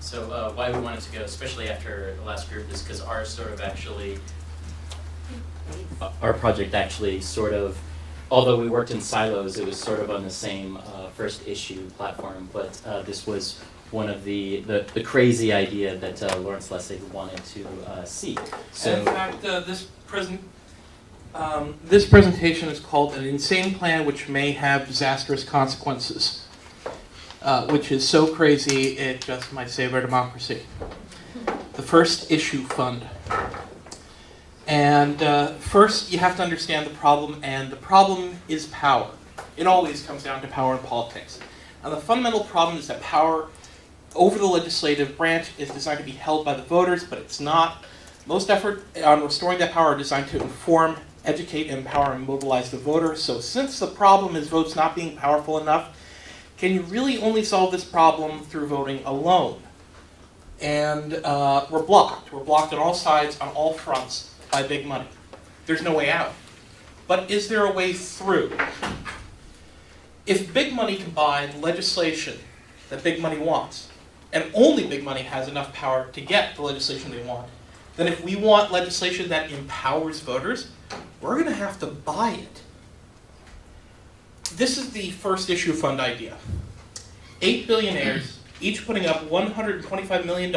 So why we wanted to go, especially after the last group, is because our project actually sort of, although we worked in silos, it was sort of on the same first issue platform, but this was one of the crazy idea that Lawrence Lessig wanted to see. So, and in fact, this presentation is called An Insane Plan Which May Have Disastrous Consequences, which is so crazy it just might save our democracy. The First Issue Fund. And first, you have to understand the problem, and the problem is power. It always comes down to power in politics. And the fundamental problem is that power over the legislative branch is designed to be held by the voters, but it's not. Most effort on restoring that power are designed to inform, educate, empower, and mobilize the voters. So since the problem is votes not being powerful enough, can you really only solve this problem through voting alone? And we're blocked. We're blocked on all sides, on all fronts, by big money. There's no way out. But is there a way through? If big money can buy the legislation that big money wants, and only big money has enough power to get the legislation they want, then if we want legislation that empowers voters, we're going to have to buy it. This is the First Issue Fund idea. 8 billionaires, each putting up $125 million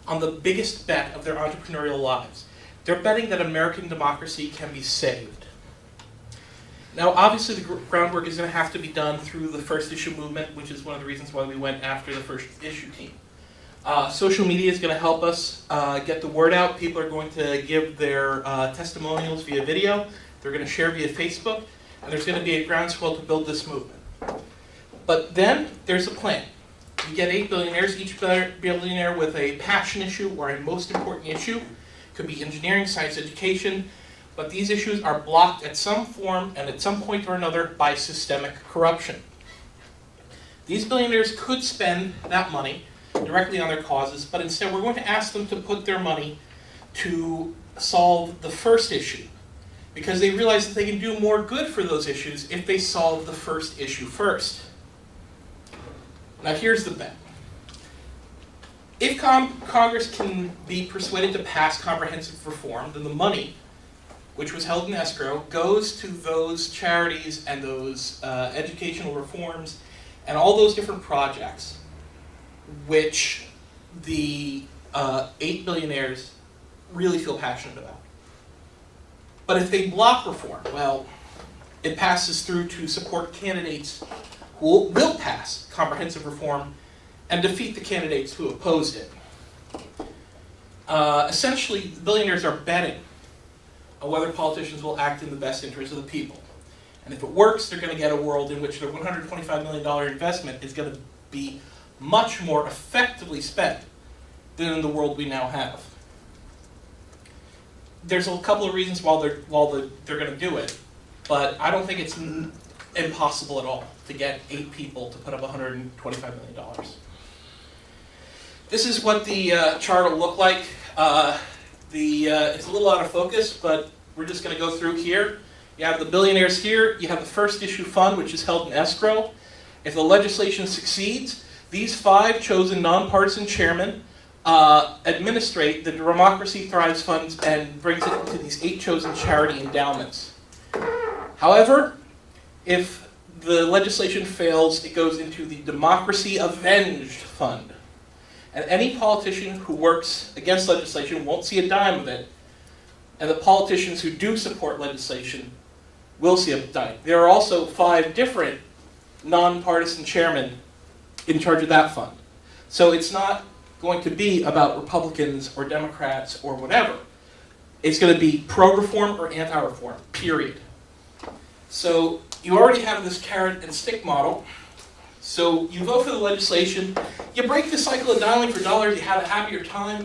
on the biggest bet of their entrepreneurial lives. They're betting that American democracy can be saved. Now, obviously, the groundwork is going to have to be done through the First Issue movement, which is one of the reasons why we went after the First Issue team. Social media is going to help us get the word out. People are going to give their testimonials via video. They're going to share via Facebook. And there's going to be a groundswell to build this movement. But then there's a plan. You get 8 billionaires, each billionaire with a passion issue or a most important issue. It could be engineering, science, education. But these issues are blocked at some form and at some point or another by systemic corruption. These billionaires could spend that money directly on their causes, but instead we're going to ask them to put their money to solve the first issue, because they realize that they can do more good for those issues if they solve the first issue first. Now here's the bet. If Congress can be persuaded to pass comprehensive reform, then the money, which was held in escrow, goes to those charities and those educational reforms and all those different projects which the 8 billionaires really feel passionate about. But if they block reform, well, it passes through to support candidates who will pass comprehensive reform and defeat the candidates who opposed it. Essentially, the billionaires are betting on whether politicians will act in the best interest of the people. And if it works, they're going to get a world in which their $125 million investment is going to be much more effectively spent than in the world we now have. There's a couple of reasons why they're going to do it, but I don't think it's impossible at all to get 8 people to put up $125 million. This is what the chart will look like. It's a little out of focus, but we're just going to go through here. You have the billionaires here. You have the First Issue Fund, which is held in escrow. If the legislation succeeds, these 5 chosen nonpartisan chairmen administrate the Democracy Thrives Fund and brings it to these 8 chosen charity endowments. However, if the legislation fails, it goes into the Democracy Avenged Fund. And any politician who works against legislation won't see a dime of it. And the politicians who do support legislation will see a dime. There are also 5 different nonpartisan chairmen in charge of that fund. So it's not going to be about Republicans or Democrats or whatever. It's going to be pro-reform or anti-reform, period. So you already have this carrot and stick model. So you vote for the legislation, you break the cycle of dialing for dollars, you have a happier time,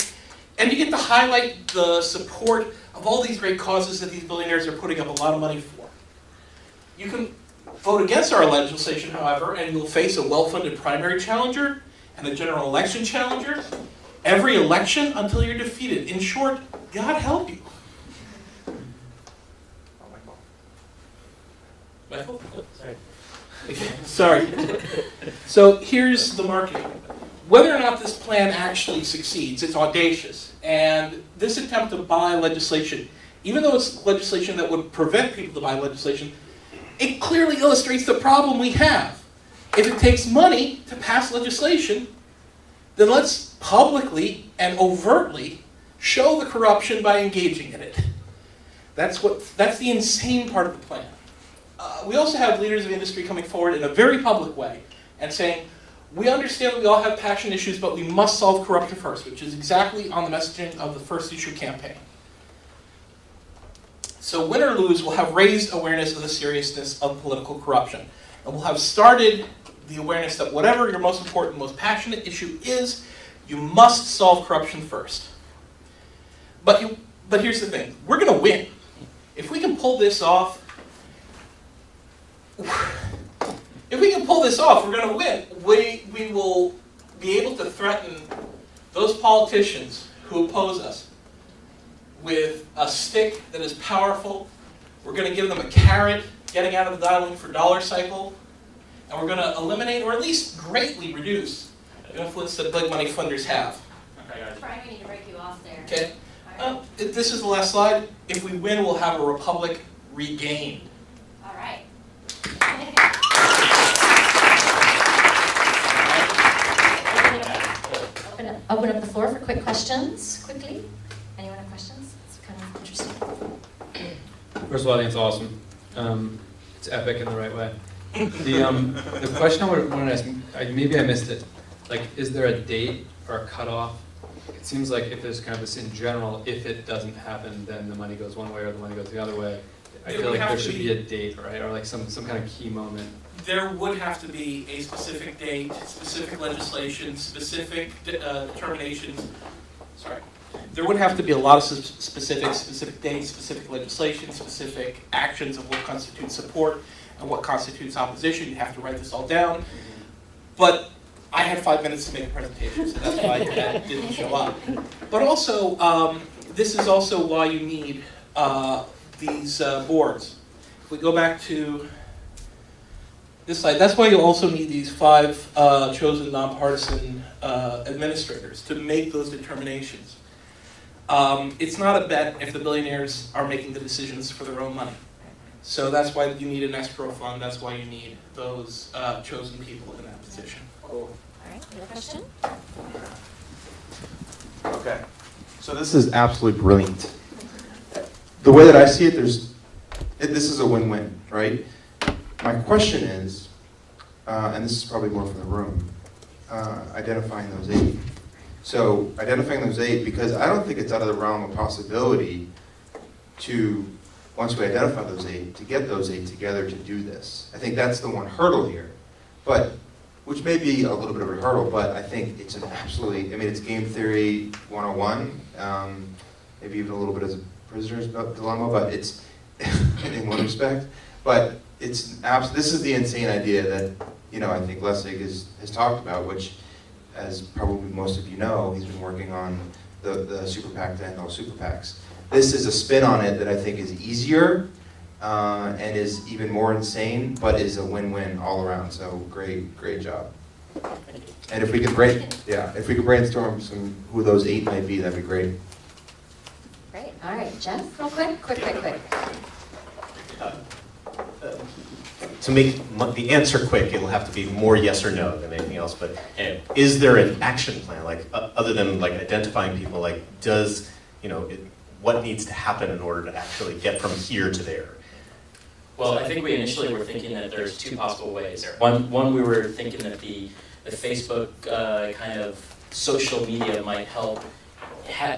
and you get to highlight the support of all these great causes that these billionaires are putting up a lot of money for. You can vote against our legislation, however, and you'll face a well-funded primary challenger and a general election challenger every election until you're defeated. In short, God help you. Michael? Sorry. Sorry. So here's the marketing. whether or not this plan actually succeeds, it's audacious. And this attempt to buy legislation, even though it's legislation that would prevent people to buy legislation, it clearly illustrates the problem we have. If it takes money to pass legislation, then let's publicly and overtly show the corruption by engaging in it. That's the insane part of the plan. We also have leaders of industry coming forward in a very public way and saying, we understand that we all have passion issues, but we must solve corruption first, which is exactly on the messaging of the First Issue campaign. So win or lose, we'll have raised awareness of the seriousness of political corruption. And we'll have started the awareness that whatever your most important, most passionate issue is, you must solve corruption first. But here's the thing, we're going to win. If we can pull this off, we're going to win. We will be able to threaten those politicians who oppose us with a stick that is powerful. We're going to give them a carrot, getting out of the dialing for dollar cycle, and we're going to eliminate or at least greatly reduce the influence that big money funders have. Brian, we need to break you off there. Okay. This is the last slide. If we win, we'll have a republic regained. All right. Open up the floor for quick questions, quickly. Anyone have questions? It's kind of interesting. First of all, I think it's awesome. It's epic in the right way. The question I wanted to ask, maybe I missed it. Like, is there a date or a cutoff? It seems like if there's kind of this in general, if it doesn't happen, then the money goes one way or the money goes the other way. I feel like there should be a date, right? Or like some kind of key moment. There would have to be a specific date, specific legislation, specific determinations. Sorry. There would have to be a lot of specific dates, specific legislation, specific actions of what constitutes support and what constitutes opposition. You have to write this all down. But I had 5 minutes to make a presentation, so that's why I didn't show up. But also, this is also why you need these boards. If we go back to this slide, that's why you also need these 5 chosen nonpartisan administrators to make those determinations. It's not a bet if the billionaires are making the decisions for their own money. So that's why you need an escrow fund. That's why you need those chosen people in that position. All right, you have a question? Okay, so this is absolutely brilliant. The way that I see it, this is a win-win, right? My question is, and this is probably more for the room, identifying those 8. So identifying those 8, because I don't think it's out of the realm of possibility to, once we identify those 8, to get those 8 together to do this. I think that's the one hurdle here, but which may be a little bit of a hurdle, but I think it's an absolutely, I mean, it's game theory 101, maybe even a little bit as a prisoner's dilemma, but it's, in one respect, but it's this is the insane idea that, I think Lessig has talked about, which, as probably most of you know, he's been working on the super PAC to end all super PACs. This is a spin on it that I think is easier and is even more insane, but is a win-win all around. So great job. And if we could brainstorm who those 8 might be, that'd be great. Great. All right, Jeff, real quick. Quick. To make the answer quick, it'll have to be more yes or no than anything else. But is there an action plan, like other than like identifying people? Like, does what needs to happen in order to actually get from here to there? Well, I think we initially were thinking that there's 2 possible ways. One we were thinking that the Facebook kind of social media might help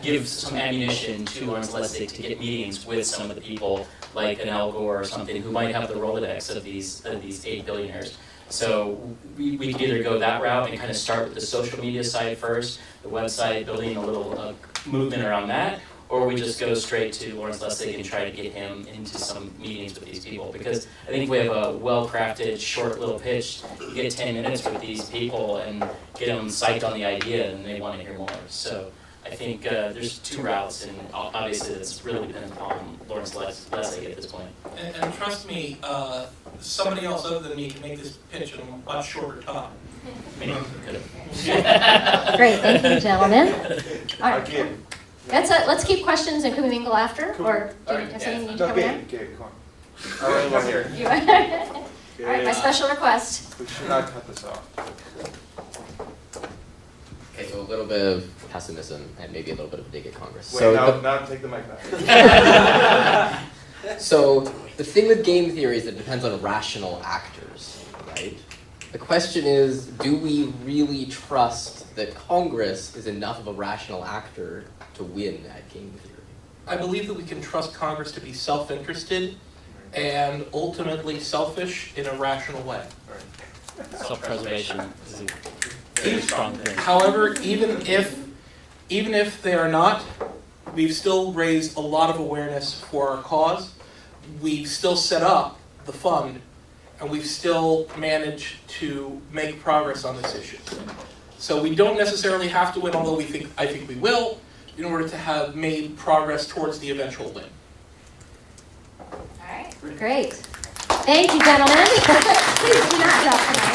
give some ammunition to Lawrence Lessig to get meetings with some of the people like an Al Gore or something who might have the Rolodex of these 8 billionaires. So we could either go that route and kind of start with the social media side first, the website, building a little movement around that, or we just go straight to Lawrence Lessig and try to get him into some meetings with these people. Because I think we have a well-crafted, short little pitch. You get 10 minutes with these people and get them psyched on the idea, and they want to hear more. So I think there's 2 routes, and obviously it's really dependent on Lawrence Lessig at this point. And trust me, somebody else other than me can make this pitch in a much shorter time. Great, thank you, gentlemen. All right. Let's keep questions and can we mingle after? Or do you have something you need to cover now? You- All right, my special request. We should not cut this off. Okay, so a little bit of pessimism and maybe a little bit of a dig at Congress. Wait, now take the mic back. So the thing with game theory is that it depends on rational actors, right? The question is, do we really trust that Congress is enough of a rational actor to win at game theory? I believe that we can trust Congress to be self-interested and ultimately selfish in a rational way. Self-preservation is a very strong thing. However, even if they are not, we've still raised a lot of awareness for our cause. We've still set up the fund, and we've still managed to make progress on this issue. So we don't necessarily have to win, although I think we will, in order to have made progress towards the eventual win. All right, great. Thank you, gentlemen. Please do not drop the mic.